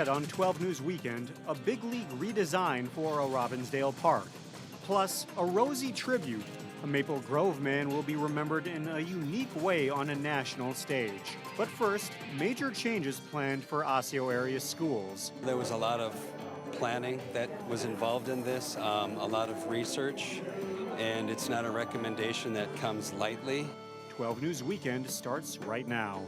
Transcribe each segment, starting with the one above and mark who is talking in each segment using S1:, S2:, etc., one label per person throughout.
S1: ahead on 12 News Weekend, a big league redesign for Robbinsdale Park. Plus, a rosy tribute. A Maple Grove man will be remembered in a unique way on a national stage. But first, major changes planned for Osseo area schools.
S2: There was a lot of planning that was involved in this, a lot of research, and it's not a recommendation that comes lightly.
S1: 12 News Weekend starts right now.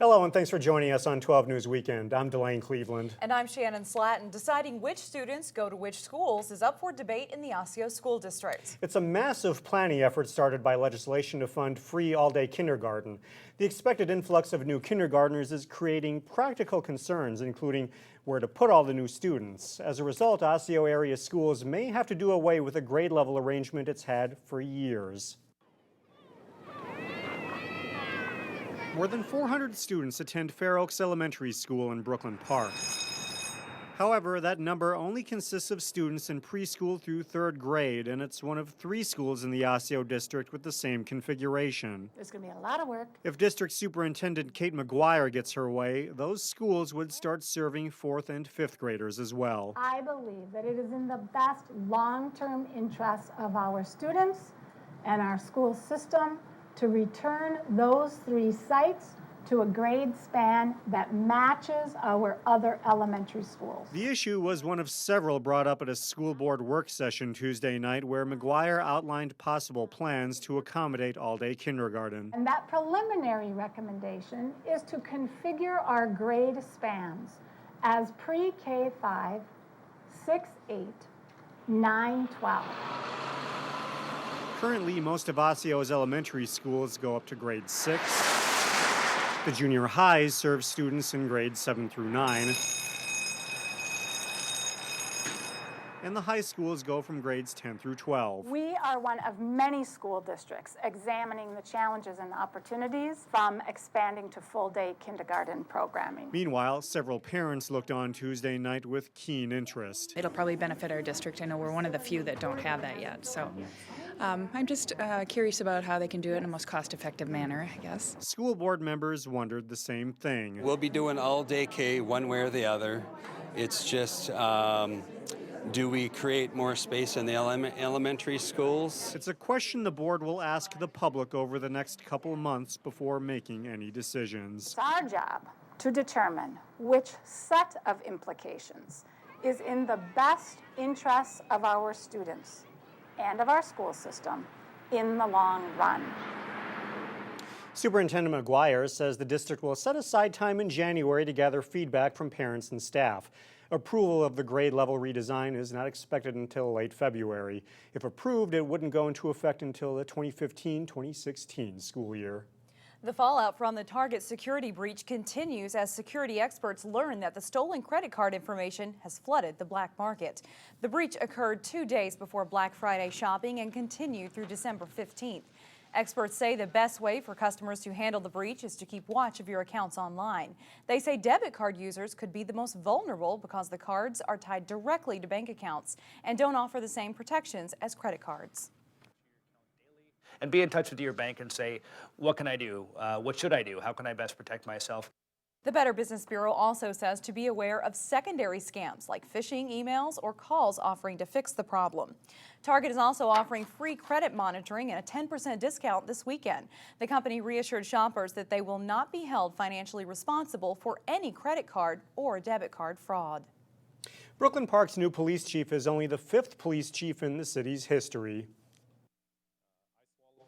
S1: Hello, and thanks for joining us on 12 News Weekend. I'm Delane Cleveland.
S3: And I'm Shannon Slatton. Deciding which students go to which schools is up for debate in the Osseo School District.
S1: It's a massive planning effort started by legislation to fund free all-day kindergarten. The expected influx of new kindergartners is creating practical concerns, including where to put all the new students. As a result, Osseo area schools may have to do away with a grade level arrangement it's had for years. More than 400 students attend Fair Oaks Elementary School in Brooklyn Park. However, that number only consists of students in preschool through third grade, and it's one of 3 schools in the Osseo district with the same configuration.
S4: There's going to be a lot of work.
S1: If District Superintendent Kate McGuire gets her way, those schools would start serving 4th and 5th graders as well.
S4: I believe that it is in the best long-term interests of our students and our school system to return those 3 sites to a grade span that matches our other elementary schools.
S1: The issue was one of several brought up at a school board work session Tuesday night where McGuire outlined possible plans to accommodate all-day kindergarten.
S4: And that preliminary recommendation is to configure our grade spans as pre-K 5, 6, 8, 9, 12.
S1: Currently, most of Osceo's elementary schools go up to grade 6. The junior highs serve students in grades 7 through 9. And the high schools go from grades 10 through 12.
S4: We are one of many school districts examining the challenges and opportunities from expanding to full-day kindergarten programming.
S1: Meanwhile, several parents looked on Tuesday night with keen interest.
S5: It'll probably benefit our district. I know we're one of the few that don't have that yet, so I'm just curious about how they can do it in the most cost-effective manner, I guess.
S1: School board members wondered the same thing.
S2: We'll be doing all-day K one way or the other. It's just, do we create more space in the elementary schools?
S1: It's a question the board will ask the public over the next couple months before making any decisions.
S4: It's our job to determine which set of implications is in the best interests of our students and of our school system in the long run.
S1: Superintendent McGuire says the district will set aside time in January to gather feedback from parents and staff. Approval of the grade level redesign is not expected until late February. If approved, it wouldn't go into effect until the 2015-2016 school year.
S3: The fallout from the Target security breach continues as security experts learn that the stolen credit card information has flooded the black market. The breach occurred 2 days before Black Friday shopping and continued through December 15th. Experts say the best way for customers to handle the breach is to keep watch of your accounts online. They say debit card users could be the most vulnerable because the cards are tied directly to bank accounts and don't offer the same protections as credit cards.
S6: And be in touch with your bank and say, what can I do? What should I do? How can I best protect myself?
S3: The Better Business Bureau also says to be aware of secondary scams like phishing emails or calls offering to fix the problem. Target is also offering free credit monitoring and a 10% discount this weekend. The company reassured shoppers that they will not be held financially responsible for any credit card or debit card fraud.
S1: Brooklyn Park's new police chief is only the 5th police chief in the city's history.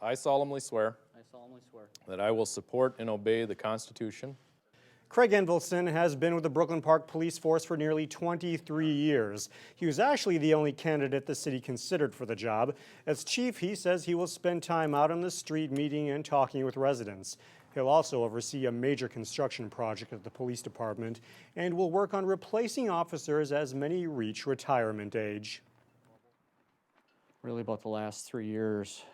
S7: I solemnly swear that I will support and obey the Constitution.
S1: Craig Envelson has been with the Brooklyn Park Police Force for nearly 23 years. He was actually the only candidate the city considered for the job. As chief, he says he will spend time out on the street meeting and talking with residents. He'll also oversee a major construction project at the police department and will work on replacing officers as many reach retirement age.
S8: Really about the last 3 years,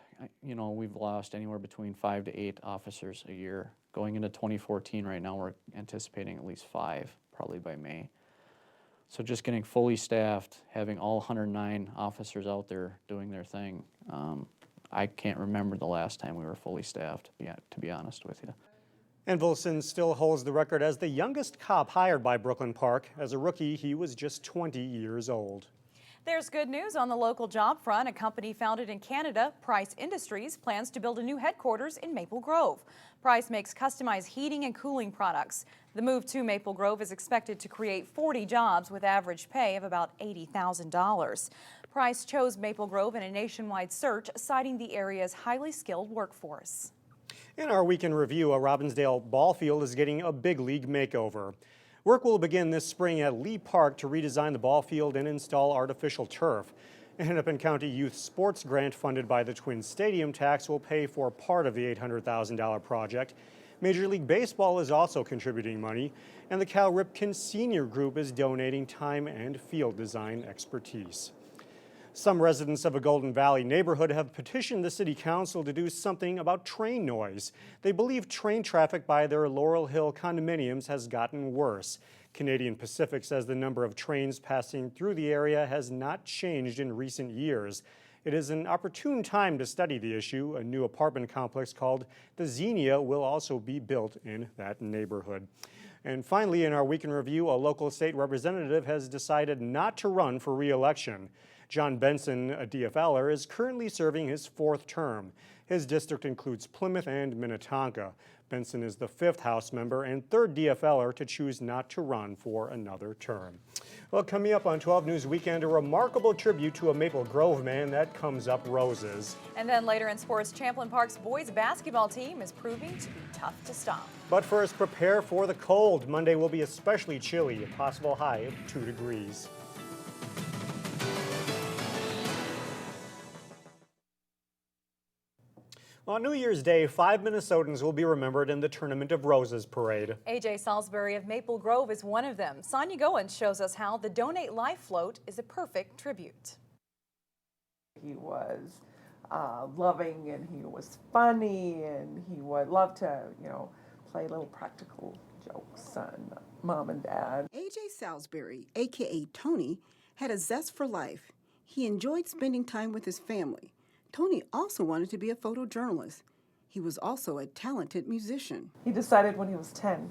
S8: we've lost anywhere between 5 to 8 officers a year. Going into 2014 right now, we're anticipating at least 5, probably by May. So just getting fully staffed, having all 109 officers out there doing their thing, I can't remember the last time we were fully staffed, to be honest with you.
S1: And Wilson still holds the record as the youngest cop hired by Brooklyn Park. As a rookie, he was just 20 years old.
S3: There's good news on the local job front. A company founded in Canada, Price Industries, plans to build a new headquarters in Maple Grove. Price makes customized heating and cooling products. The move to Maple Grove is expected to create 40 jobs with average pay of about $80,000. Price chose Maple Grove in a nationwide search, citing the area's highly skilled workforce.
S1: In our weekend review, a Robbinsdale ball field is getting a big league makeover. Work will begin this spring at Lee Park to redesign the ball field and install artificial turf. An Hennepin County Youth Sports grant funded by the Twin Stadium tax will pay for part of the $800,000 project. Major League Baseball is also contributing money, and the Cal Ripken Senior Group is donating time and field design expertise. Some residents of a Golden Valley neighborhood have petitioned the city council to do something about train noise. They believe train traffic by their Laurel Hill condominiums has gotten worse. Canadian Pacific says the number of trains passing through the area has not changed in recent years. It is an opportune time to study the issue. A new apartment complex called the Xenia will also be built in that neighborhood. And finally, in our weekend review, a local state representative has decided not to run for re-election. John Benson, a DFLer, is currently serving his 4th term. His district includes Plymouth and Minnetonka. Benson is the 5th House member and 3rd DFLer to choose not to run for another term. Well, coming up on 12 News Weekend, a remarkable tribute to a Maple Grove man that comes up roses.
S3: And then later in sports, Champlin Park's boys basketball team is proving to be tough to stop.
S1: But first, prepare for the cold. Monday will be especially chilly, a possible high of 2 degrees. On New Year's Day, 5 Minnesotans will be remembered in the Tournament of Roses parade.
S3: A.J. Salisbury of Maple Grove is one of them. Sonia Goins shows us how the Donate Life float is a perfect tribute.
S9: He was loving, and he was funny, and he would love to, play little practical jokes on mom and dad.
S10: A.J. Salisbury, a.k.a. Tony, had a zest for life. He enjoyed spending time with his family. Tony also wanted to be a photojournalist. He was also a talented musician.
S9: He decided when he was 10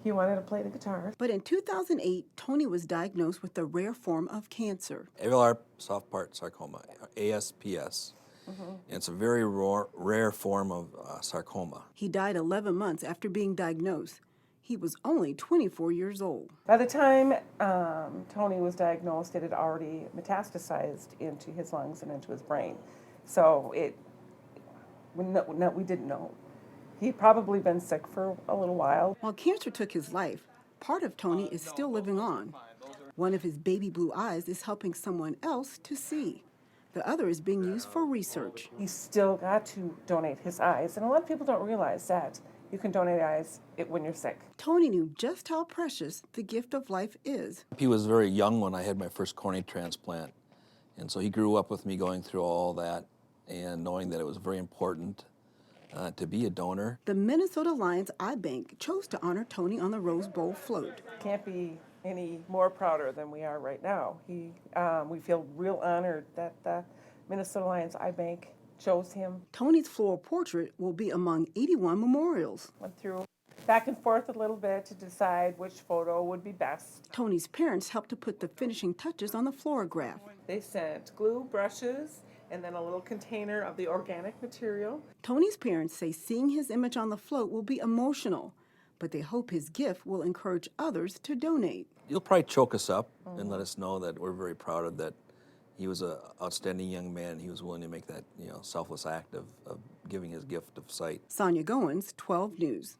S9: he wanted to play the guitar.
S10: But in 2008, Tony was diagnosed with a rare form of cancer.
S11: Alveolar soft part sarcoma, ASPS. And it's a very rare form of sarcoma.
S10: He died 11 months after being diagnosed. He was only 24 years old.
S9: By the time Tony was diagnosed, it had already metastasized into his lungs and into his brain. So we didn't know. He'd probably been sick for a little while.
S10: While cancer took his life, part of Tony is still living on. One of his baby blue eyes is helping someone else to see. The other is being used for research.
S9: He's still got to donate his eyes, and a lot of people don't realize that you can donate eyes when you're sick.
S10: Tony knew just how precious the gift of life is.
S11: He was very young when I had my first cornea transplant, and so he grew up with me going through all that and knowing that it was very important to be a donor.
S10: The Minnesota Lions Eye Bank chose to honor Tony on the Rose Bowl float.
S9: Can't be any more prouder than we are right now. We feel real honored that the Minnesota Lions Eye Bank chose him.
S10: Tony's floral portrait will be among 81 memorials.
S9: Went through back and forth a little bit to decide which photo would be best.
S10: Tony's parents helped to put the finishing touches on the florograph.
S9: They sent glue, brushes, and then a little container of the organic material.
S10: Tony's parents say seeing his image on the float will be emotional, but they hope his gift will encourage others to donate.
S11: You'll probably choke us up and let us know that we're very proud of that. He was an outstanding young man. He was willing to make that selfless act of giving his gift of sight.
S10: Sonia Goins, 12 News.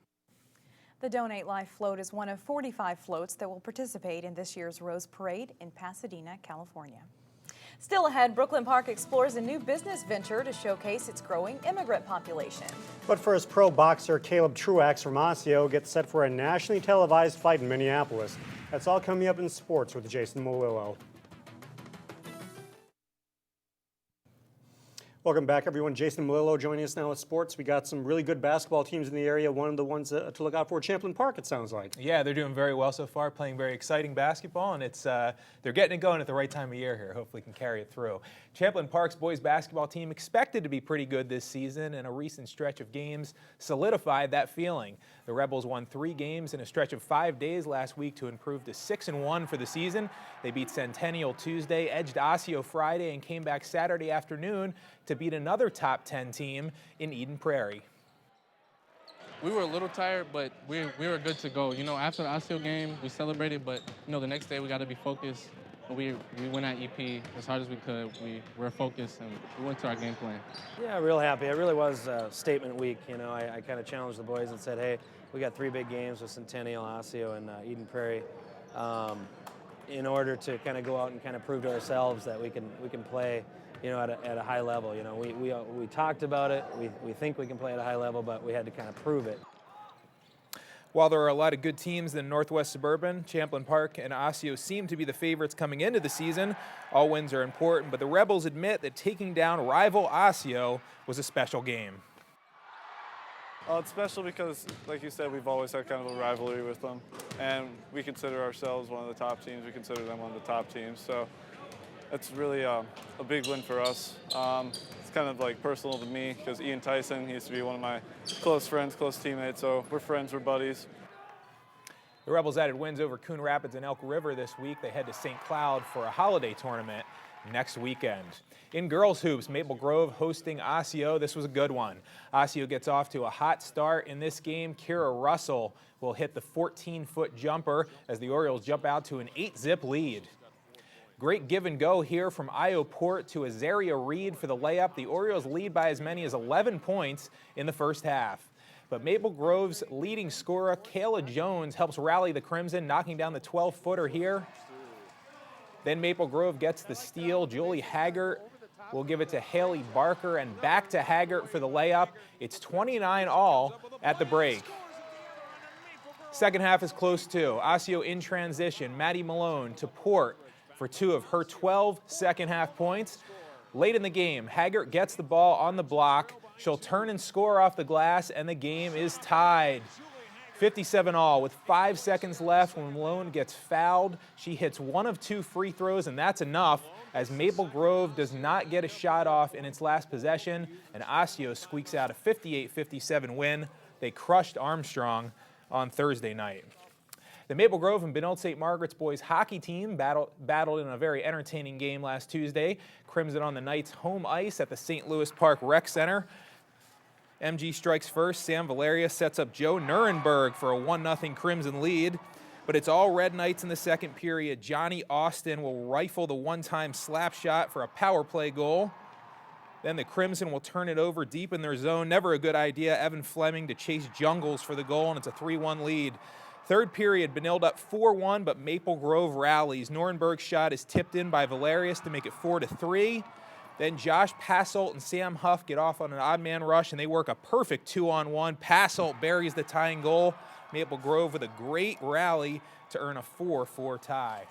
S3: The Donate Life float is one of 45 floats that will participate in this year's Rose Parade in Pasadena, California. Still ahead, Brooklyn Park explores a new business venture to showcase its growing immigrant population.
S1: But first, pro boxer Caleb Truax from Osseo gets set for a nationally televised fight in Minneapolis. That's all coming up in sports with Jason Molillo. Welcome back, everyone. Jason Melillo joining us now with sports. We got some really good basketball teams in the area. One of the ones to look out for, Champlin Park, it sounds like.
S12: Yeah, they're doing very well so far, playing very exciting basketball, and they're getting it going at the right time of year here. Hopefully can carry it through. Champlin Park's boys basketball team expected to be pretty good this season, and a recent stretch of games solidified that feeling. The Rebels won 3 games in a stretch of 5 days last week to improve to 6-1 for the season. They beat Centennial Tuesday, edged Osseo Friday, and came back Saturday afternoon to beat another top 10 team in Eden Prairie.
S13: We were a little tired, but we were good to go. You know, after the Osseo game, we celebrated, but you know, the next day we got to be focused. We went at EP as hard as we could. We were focused and we went to our game plan.
S14: Yeah, real happy. It really was a statement week. You know, I kind of challenged the boys and said, hey, we got 3 big games with Centennial, Osseo, and Eden Prairie. In order to kind of go out and kind of prove to ourselves that we can play, you know, at a high level. You know, we talked about it. We think we can play at a high level, but we had to kind of prove it.
S12: While there are a lot of good teams in Northwest Suburban, Champlin Park and Osseo seem to be the favorites coming into the season. All wins are important, but the Rebels admit that taking down rival Osseo was a special game.
S15: It's special because, like you said, we've always had kind of a rivalry with them, and we consider ourselves one of the top teams. We consider them one of the top teams, so it's really a big win for us. It's kind of like personal to me because Ian Tyson, he used to be one of my close friends, close teammates, so we're friends, we're buddies.
S12: The Rebels added wins over Coon Rapids and Elk River this week. They head to St. Cloud for a holiday tournament next weekend. In girls hoops, Maple Grove hosting Osseo. This was a good one. Osseo gets off to a hot start in this game. Kira Russell will hit the 14-foot jumper as the Orioles jump out to an 8-zip lead. Great give and go here from Io Port to Azaria Reed for the layup. The Orioles lead by as many as 11 points in the first half. But Maple Grove's leading scorer, Kayla Jones, helps rally the Crimson, knocking down the 12-footer here. Then Maple Grove gets the steal. Julie Haggart will give it to Haley Barker, and back to Haggart for the layup. It's 29-all at the break. Second half is close too. Osseo in transition. Maddie Malone to Port for 2 of her 12 second half points. Late in the game, Haggart gets the ball on the block. She'll turn and score off the glass, and the game is tied. 57-all with 5 seconds left when Malone gets fouled. She hits 1 of 2 free throws, and that's enough as Maple Grove does not get a shot off in its last possession, and Osseo squeaks out a 58-57 win. They crushed Armstrong on Thursday night. The Maple Grove and Benilde St. Margaret's boys hockey team battled in a very entertaining game last Tuesday. Crimson on the Knights' home ice at the St. Louis Park Rec Center. MG strikes first. Sam Valeria sets up Joe Nuremberg for a 1-0 Crimson lead. But it's all Red Knights in the second period. Johnny Austin will rifle the one-time slap shot for a power play goal. Then the Crimson will turn it over deep in their zone. Never a good idea. Evan Fleming to chase Jungles for the goal, and it's a 3-1 lead. Third period, Benilde up 4-1, but Maple Grove rallies. Nuremberg's shot is tipped in by Valerius to make it 4-3. Then Josh Passolt and Sam Huff get off on an odd man rush, and they work a perfect 2-on-1. Passolt buries the tying goal. Maple Grove with a great rally to earn a 4-4 tie.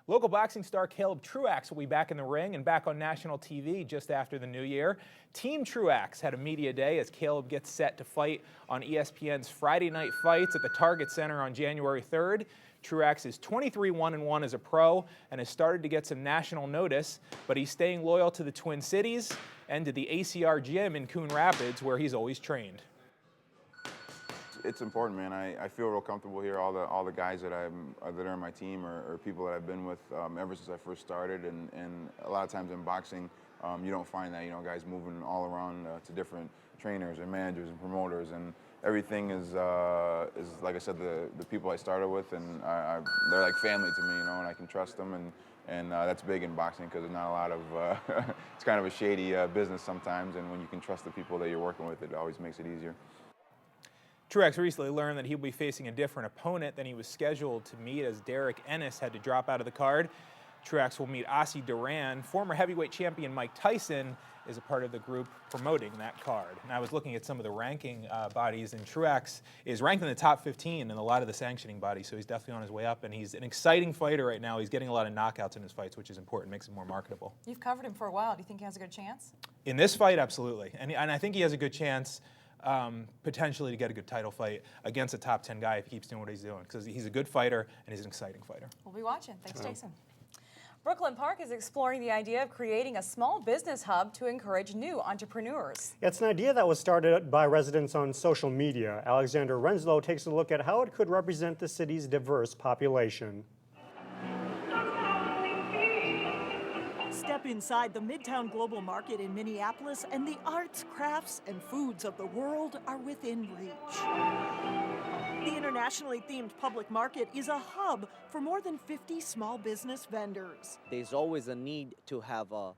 S12: Local boxing star Caleb Truax will be back in the ring and back on national TV just after the new year. Team Truax had a media day as Caleb gets set to fight on ESPN's Friday Night Fights at the Target Center on January 3rd. Truax is 23-1-1 as a pro and has started to get some national notice, but he's staying loyal to the Twin Cities and to the ACR gym in Coon Rapids, where he's always trained.
S16: It's important, man. I feel real comfortable here. All the guys that are in my team are people that I've been with ever since I first started, and a lot of times in boxing, you don't find that, guys moving all around to different trainers and managers and promoters, and everything is like I said, the people I started with, and they're like family to me, and I can trust them, and that's big in boxing because there's not a lot of it's kind of a shady business sometimes, and when you can trust the people that you're working with, it always makes it easier.
S12: Truax recently learned that he'll be facing a different opponent than he was scheduled to meet as Derek Ennis had to drop out of the card. Truax will meet Ossie Duran. Former heavyweight champion Mike Tyson is a part of the group promoting that card. And I was looking at some of the ranking bodies, and Truax is ranked in the top 15 in a lot of the sanctioning bodies, so he's definitely on his way up, and he's an exciting fighter right now. He's getting a lot of knockouts in his fights, which is important, makes him more marketable.
S3: You've covered him for a while. Do you think he has a good chance?
S12: In this fight, absolutely. And I think he has a good chance potentially to get a good title fight against a top 10 guy if he keeps doing what he's doing, because he's a good fighter and he's an exciting fighter.
S3: We'll be watching. Thanks, Jason. Brooklyn Park is exploring the idea of creating a small business hub to encourage new entrepreneurs.
S1: It's an idea that was started by residents on social media. Alexander Renslow takes a look at how it could represent the city's diverse population.
S17: Step inside the Midtown Global Market in Minneapolis and the arts, crafts, and foods of the world are within reach. The internationally themed public market is a hub for more than 50 small business vendors.
S18: There's always a need to have a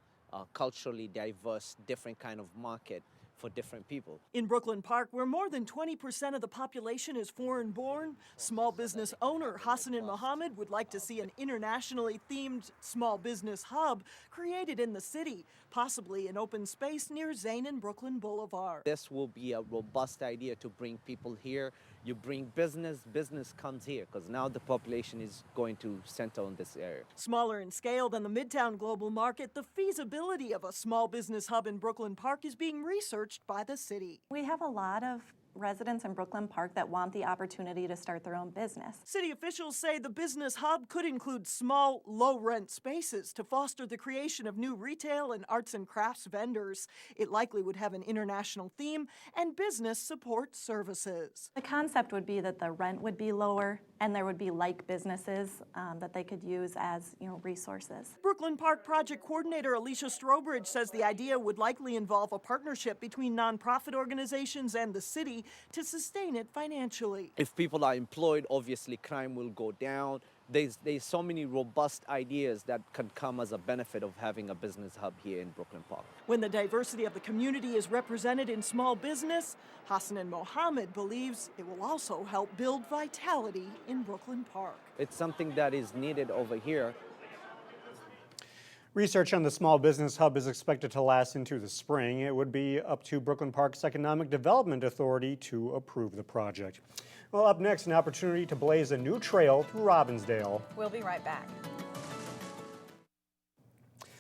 S18: culturally diverse, different kind of market for different people.
S17: In Brooklyn Park, where more than 20% of the population is foreign-born, small business owner Hassan Mohammed would like to see an internationally themed small business hub created in the city, possibly an open space near Zane and Brooklyn Boulevard.
S18: This will be a robust idea to bring people here. You bring business, business comes here, because now the population is going to center on this area.
S17: Smaller in scale than the Midtown Global Market, the feasibility of a small business hub in Brooklyn Park is being researched by the city.
S19: We have a lot of residents in Brooklyn Park that want the opportunity to start their own business.
S17: City officials say the business hub could include small, low-rent spaces to foster the creation of new retail and arts and crafts vendors. It likely would have an international theme and business support services.
S19: The concept would be that the rent would be lower and there would be like businesses that they could use as resources.
S17: Brooklyn Park project coordinator Alicia Strobridge says the idea would likely involve a partnership between nonprofit organizations and the city to sustain it financially.
S18: If people are employed, obviously crime will go down. There's so many robust ideas that can come as a benefit of having a business hub here in Brooklyn Park.
S17: When the diversity of the community is represented in small business, Hassan Mohammed believes it will also help build vitality in Brooklyn Park.
S18: It's something that is needed over here.
S1: Research on the small business hub is expected to last into the spring. It would be up to Brooklyn Park's Economic Development Authority to approve the project. Well, up next, an opportunity to blaze a new trail through Robbinsdale.
S3: We'll be right back.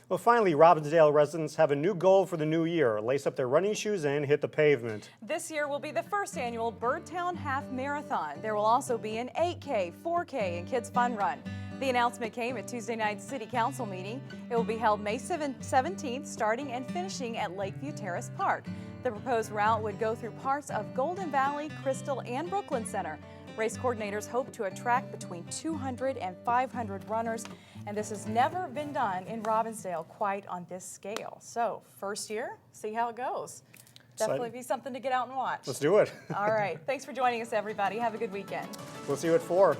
S1: Well, finally, Robbinsdale residents have a new goal for the new year: lace up their running shoes and hit the pavement.
S3: This year will be the first annual Birdtown Half Marathon. There will also be an 8K, 4K, and Kids Fun Run. The announcement came at Tuesday night's City Council meeting. It will be held May 17th, starting and finishing at Lakeview Terrace Park. The proposed route would go through parts of Golden Valley, Crystal, and Brooklyn Center. Race coordinators hope to attract between 200 and 500 runners, and this has never been done in Robbinsdale quite on this scale. So, first year, see how it goes. Definitely be something to get out and watch.
S1: Let's do it.
S3: All right. Thanks for joining us, everybody. Have a good weekend.
S1: We'll see you at 4.